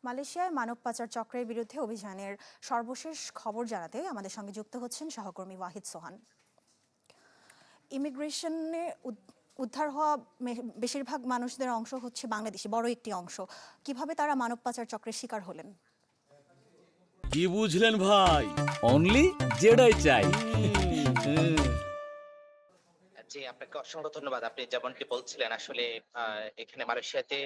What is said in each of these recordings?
মালয়েশিয়ায় মানব পাচার চক্রের বিরুদ্ধে অভিযানের সর্বশেষ খবর জানাতে আমাদের সঙ্গে যুক্ত হচ্ছেন সহকর্মী ওয়াহিদ সোহান। ইমিগ্রেশনে উদ্ধার হওয়া বেশিরভাগ মানুষদের অংশ হচ্ছে বাংলাদেশি, বড় একটি অংশ। কিভাবে তারা মানব পাচার চক্রের শিকার হলেন? কি বুঝলেন ভাই? অনলি যেটাই চাই। জি, আপনাকে অসংখ্য ধন্যবাদ। আপনি যেমনটি বলছিলেন আসলে এখানে মালয়েশিয়াতে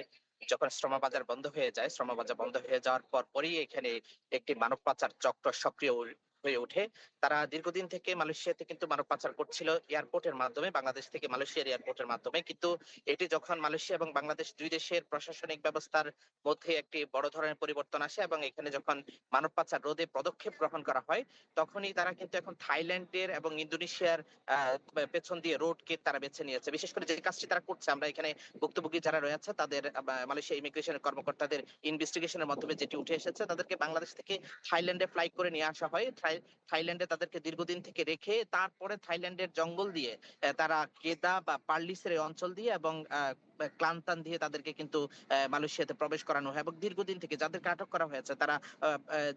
যখন শ্রম বাজার বন্ধ হয়ে যায়, শ্রম বাজার বন্ধ হয়ে যাওয়ার পরই এখানে একটি মানব পাচার চক্র সক্রিয় হয়ে ওঠে। তারা দীর্ঘদিন থেকে মালয়েশিয়াতে কিন্তু মানব পাচার করছিল এয়ারপোর্টের মাধ্যমে, বাংলাদেশ থেকে মালয়েশিয়ার এয়ারপোর্টের মাধ্যমে। কিন্তু এটি যখন মালয়েশিয়া এবং বাংলাদেশ ২ দেশের প্রশাসনিক ব্যবস্থার মধ্যে একটি বড় ধরনের পরিবর্তন আসে এবং এখানে যখন মানব পাচার রোধে পদক্ষেপ গ্রহণ করা হয়, তখনই তারা কিন্তু এখন থাইল্যান্ডের এবং ইন্দোনেশিয়ার পেছন দিয়ে রোডকে তারা বেছে নিয়েছে। বিশেষ করে যে কাজটি তারা করছে, আমরা এখানে ভুক্তভোগী যারা রয়েছে তাদের মালয়েশিয়া ইমিগ্রেশনের কর্মকর্তাদের ইনভেস্টিগেশনের মাধ্যমে যেটি উঠে এসেছে, তাদেরকে বাংলাদেশ থেকে থাইল্যান্ডে ফ্লাই করে নিয়ে আসা হয়। থাইল্যান্ডে তাদেরকে দীর্ঘদিন থেকে রেখে তারপরে থাইল্যান্ডের জঙ্গল দিয়ে তারা কেদা বা পার্লিসের এই অঞ্চল দিয়ে এবং ক্লান্তান দিয়ে তাদেরকে কিন্তু মালয়েশিয়াতে প্রবেশ করানো হয় এবং দীর্ঘদিন থেকে যাদেরকে আটক করা হয়েছে তারা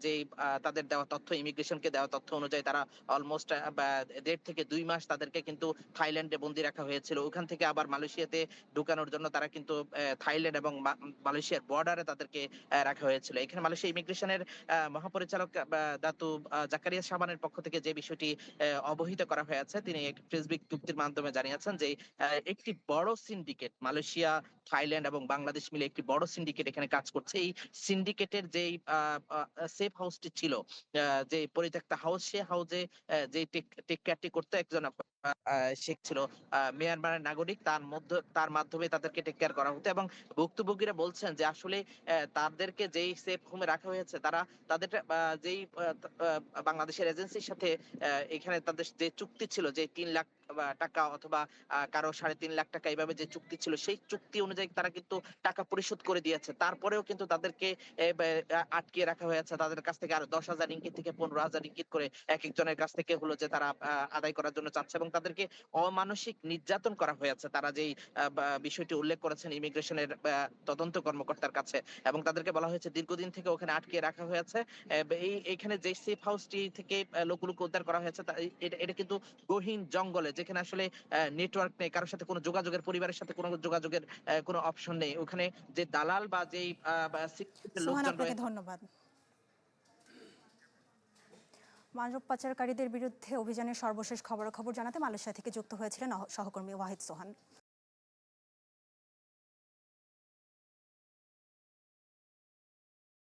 যেই তাদের দেওয়া তথ্য, ইমিগ্রেশনকে দেওয়া তথ্য অনুযায়ী তারা অলমোস্ট ১.৫ থেকে ২ মাস তাদেরকে কিন্তু থাইল্যান্ডে বন্দী রাখা হয়েছিল। ওখান থেকে আবার মালয়েশিয়াতে ঢুকানোর জন্য তারা কিন্তু থাইল্যান্ড এবং মালয়েশিয়ার বর্ডারে তাদেরকে রাখা হয়েছিল। এখানে মালয়েশিয়া ইমিগ্রেশনের মহাপরিচালক দাতু জাকারিয়া সাবানের পক্ষ থেকে যে বিষয়টি অবহিত করা হয়েছে, তিনি এক প্রেস বিজ্ঞপ্তির মাধ্যমে জানিয়েছেন যে একটি বড় সিন্ডিকেট মালয়েশিয়া, থাইল্যান্ড এবং বাংলাদেশ মিলে একটি বড় সিন্ডিকেট এখানে কাজ করছে। এই সিন্ডিকেটের যেই সেফ হাউসটি ছিল, যে পরিত্যক্ত হাউস, সে হাউসে যে টেক কেয়ারটি করতো একজন শেখ ছিল, মিয়ানমারের নাগরিক। তার মাধ্যমে তাদেরকে টেক কেয়ার করা হতো এবং ভুক্তভোগীরা বলছেন যে আসলে তাদেরকে যেই সেফ হোমে রাখা হয়েছে, তারা তাদের যেই বাংলাদেশের এজেন্সির সাথে এখানে তাদের যে চুক্তি ছিল, যে ৩ লাখ টাকা অথবা কারো ৩.৫ লাখ টাকা এইভাবে যে চুক্তি ছিল, সেই চুক্তি অনুযায়ী তারা কিন্তু টাকা পরিশোধ করে দিয়েছে। তারপরেও কিন্তু তাদেরকে আটকিয়ে রাখা হয়েছে। তাদের কাছ থেকে আরো ১০,০০০ রিঙ্গিত থেকে ১৫,০০০ রিঙ্গিত করে একেকজনের কাছ থেকে হলো যে তারা আদায় করার জন্য চাচ্ছে এবং তাদেরকে অমানসিক নির্যাতন করা হয়েছে। তারা যেই বিষয়টি উল্লেখ করেছেন ইমিগ্রেশনের তদন্ত কর্মকর্তার কাছে, এবং তাদেরকে বলা হয়েছে দীর্ঘদিন থেকে ওখানে আটকিয়ে রাখা হয়েছে। এইখানে যে সেফ হাউসটি থেকে লোকগুলোকে উদ্ধার করা হয়েছে, এটা কিন্তু গহীন জঙ্গলে, যেখানে আসলে নেটওয়ার্ক নেই, কারোর সাথে কোনো যোগাযোগের, পরিবারের সাথে কোনো যোগাযোগের কোনো অপশন নেই। ওখানে যে দালাল বা যেই সিকিউরিটির সোহান, লোকজন আপনাকে রয়েছে। ধন্যবাদ। মানব পাচারকারীদের বিরুদ্ধে অভিযানের সর্বশেষ খবরাখবর জানাতে মালয়েশিয়া থেকে যুক্ত হয়েছিলেন সহকর্মী ওয়াহিদ সোহান।